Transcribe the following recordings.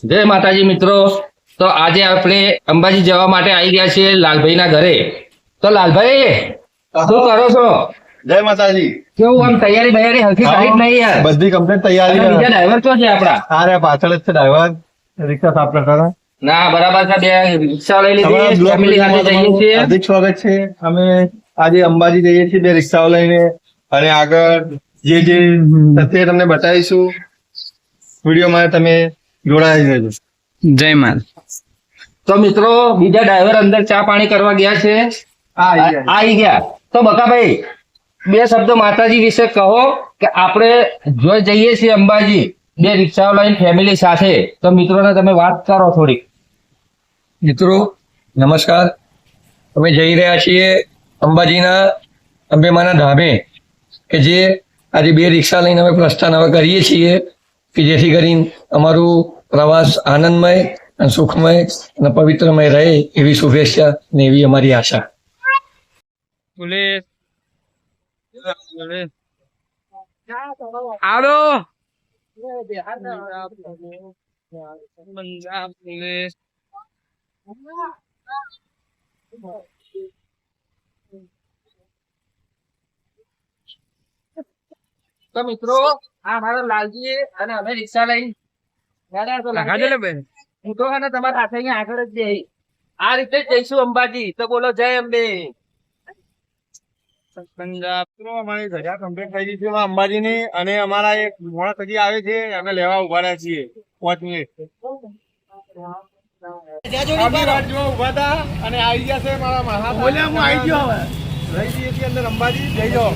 જય માતાજી મિત્રો. તો આજે આપણે અંબાજી જવા માટે આવી ગયા છીએ લાલભાઈના ઘરે. તો લાલભાઈ શું કરો છો? જય માતાજી. કેવું આમ તૈયારી બૈયારી હલકી સારી જ નહીં યાર? બધી કમ્પ્લીટ અને તૈયારી બીજા ડ્રાઈવર ક્યાં છે આપડા? અરે પાછળ જ છે ડ્રાઈવર રિક્ષા સાફ કરતા ના બરાબર છે. બે રિક્ષા લઈ લીધી, ફેમિલી સાથે જઈએ છીએ. હાર્દિક સ્વાગત છે. અમે આજે અંબાજી જઈએ છીએ બે રિક્ષાઓ લઈને અને આગળ જે તસવીર તમને બતાવીશું વિડીયોમાં તમે જોડાઈ રહેજો. જય માલ. તો મિત્રો બીજા ડ્રાઈવર અંદર ચા પાણી કરવા ગયા છે. આવી ગયા. તો બકાભાઈ બે શબ્દો માતાજી વિશે કહો કે આપણે જો જઈએ છીએ અંબાજી બે રિક્ષાઓ લઈને ફેમિલી સાથે, તો મિત્રોને તમે વાત કરો થોડીક. મિત્રો નમસ્કાર. અમે જઈ રહ્યા છીએ અંબાજીના અંબેમાના ધામે, કે જે આજે બે રિક્ષા લઈને અમે પ્રસ્થાન હવે કરીએ છીએ, કે જેથી કરીને અમારું પ્રવાસ આનંદમય અને સુખમય અને પવિત્રમય રહે એવી શુભેચ્છા ને એવી અમારી આશા. આવો તો મિત્રો આ મારા લાલજી અને અમે રિક્ષા લઈને હું તો અને તમારા હાથે અહીંયા આગળ જ જઈ આ રીતે જ જઈશું અંબાજી. તો બોલો જય અંબે. અમારી ધજા કમ્પ્લીટ થઈ ગઈ છે અંબાજીની અને અમારા એક માણસ હજી આવે છે, અમે લેવા ઉભા રહ્યા છીએ 5 મિનિટ. વાટ જોવા ઉભા હતા અને આવી ગયા છે મારા મહા. હું આવી ગયો હવે. લઈ જઈએ છીએ અંદર અંબાજી. જઈ જાઓ.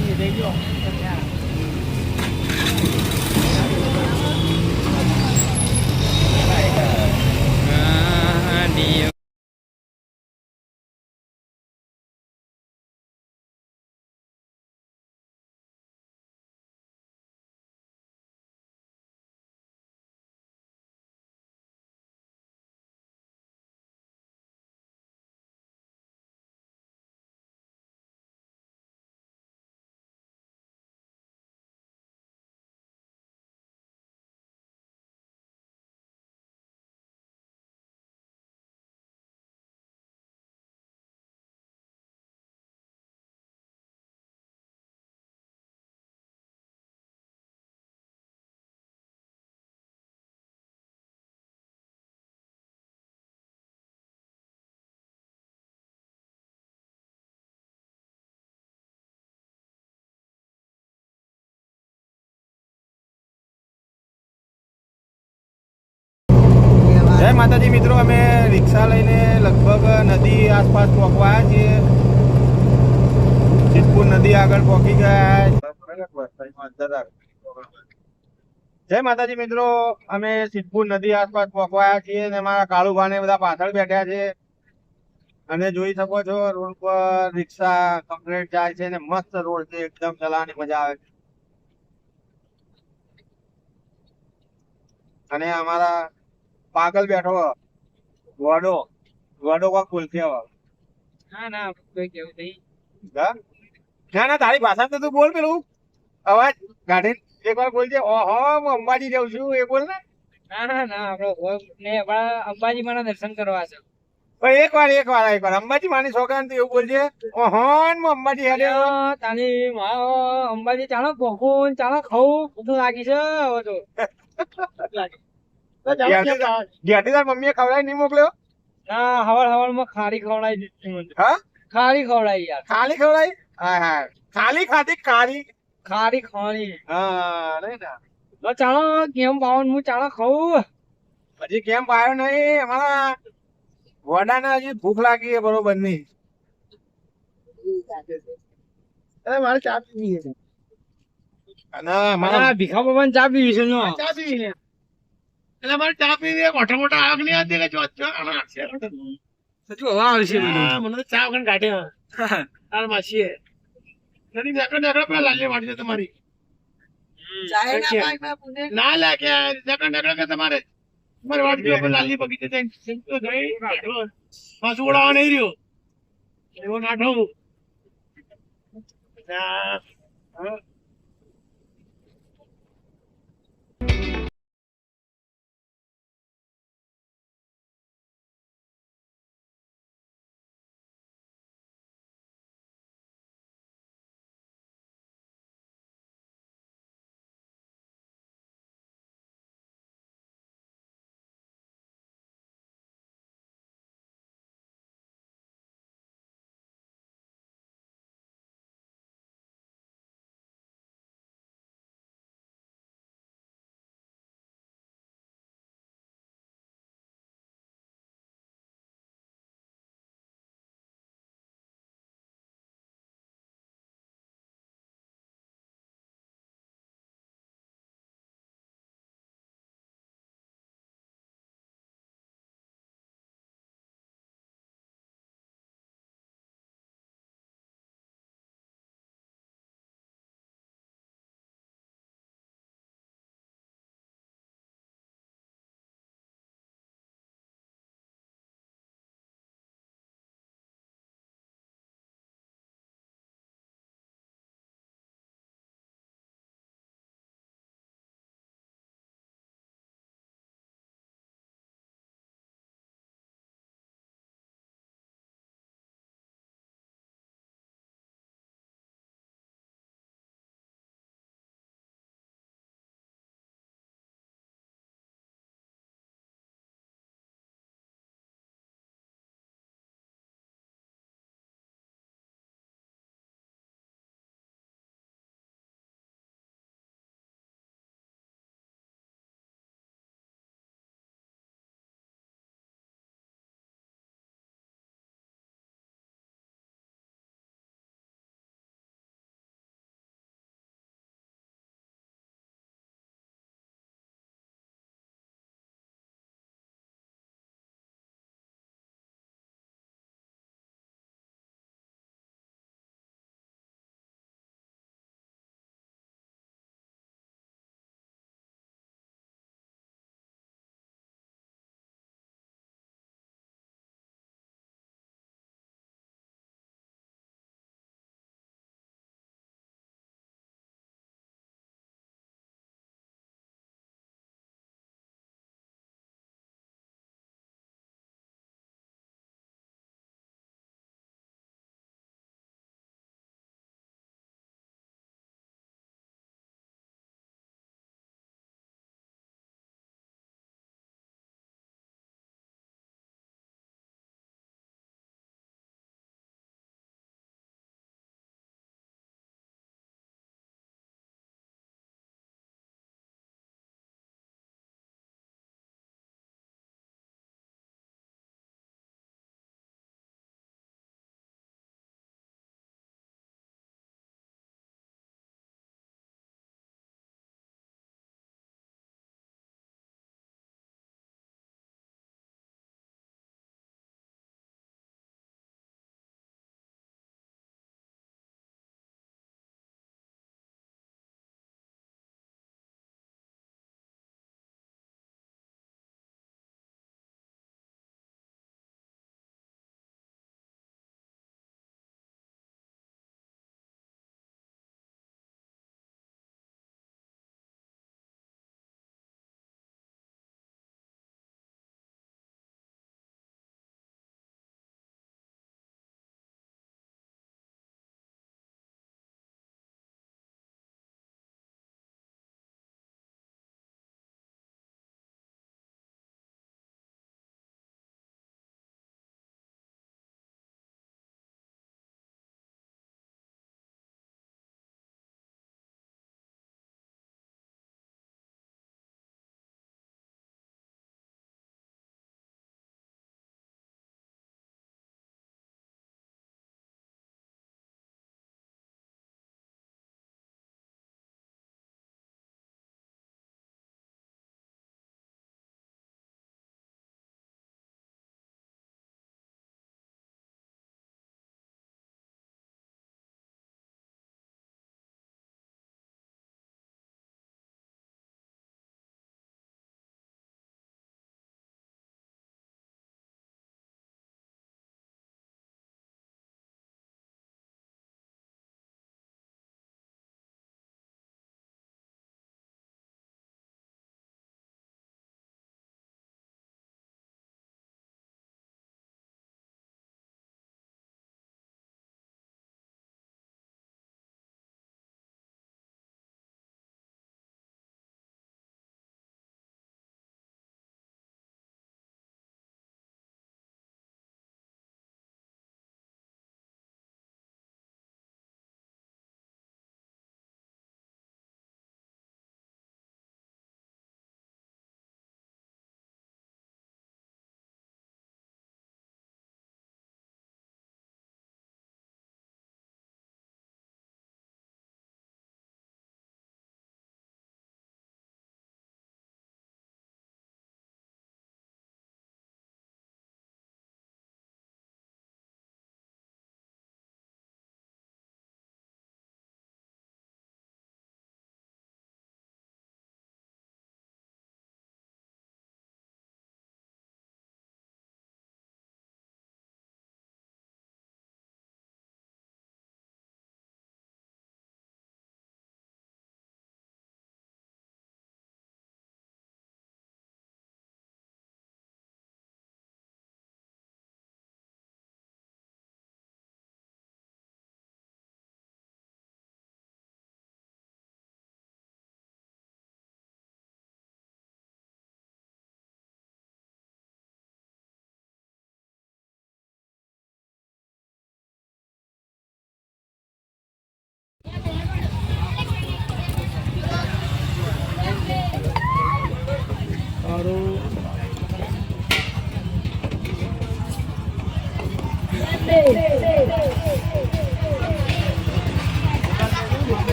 જય માતાજી મિત્રો. અમે રિક્ષા લઈને લગભગ નદી આસપાસ પહોંચવાયા છીએ. સિદ્ધપુર નદી આગળ પહોંચી ગયા. જય માતાજી મિત્રો. અમે સિદ્ધપુર નદી આસપાસ પહોંચવાયા છીએ અને અમારા કાળુભાને બધા પાછળ બેઠા છે અને જોઈ શકો છો રોડ પર રિક્ષા કમ્પ્લીટ જાય છે અને મસ્ત રોડ છે, એકદમ ચલાવવાની મજા આવે છે. અને અમારા પાગલ બેઠો વડો કોક બોલશે હવે. ના ના તારી ભાષા તો તું બોલ, પેલું અવાજ કાઢી એકવાર બોલજે. ઓહો હું અંબાજી જાઉં છું એ બોલ ને. ના આપડે અંબાજી માના દર્શન કરવા છે. એકવાર અંબાજી માની છોકરા એવું બોલજે. ઓહો હું અંબાજી હેડે તાની અંબાજી ચાલો ભોગું ચાલો ખાવું બધું લાગી છે હવે તો. ઘેટી તાર મમ્મીએ ખવડાવી નહીં મોકલ્યો? ના હવાર માં ખારી ખવડાવી દીધી મને. હા ખારી ખવડાવી યાર. ખાલી ખવડાવી? હા ખાલી ખાધી ખારી. ખારી ખવડાવી. હા નહીં ના તો ચાલો કેમ પાવન હું ચાલો ખાવું. હજી કેમ પાયો નહીં. અમારા વડાને હજી ભૂખ લાગી છે બરોબર ની. મારે ચા પીવી છે. અને મારા ભીખા બાબા ચા પીવી છે. ચા પીવી છે એટલે મારે ચા પીવી. મોટા મોટા આગ નહીં આવતી કે જો મને તો ચા વગર કાઢે. તાર માસી પેલા લાલી વાળી છે તમારી. ના લે કે કે તમારે લાલી બગીચે પાછું ઉડાવવા નહીં રહ્યો એવો નાઠો.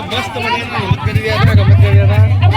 મસ્ત મને કરી રહ્યા હતા, ગમત કરી રહ્યા હતા.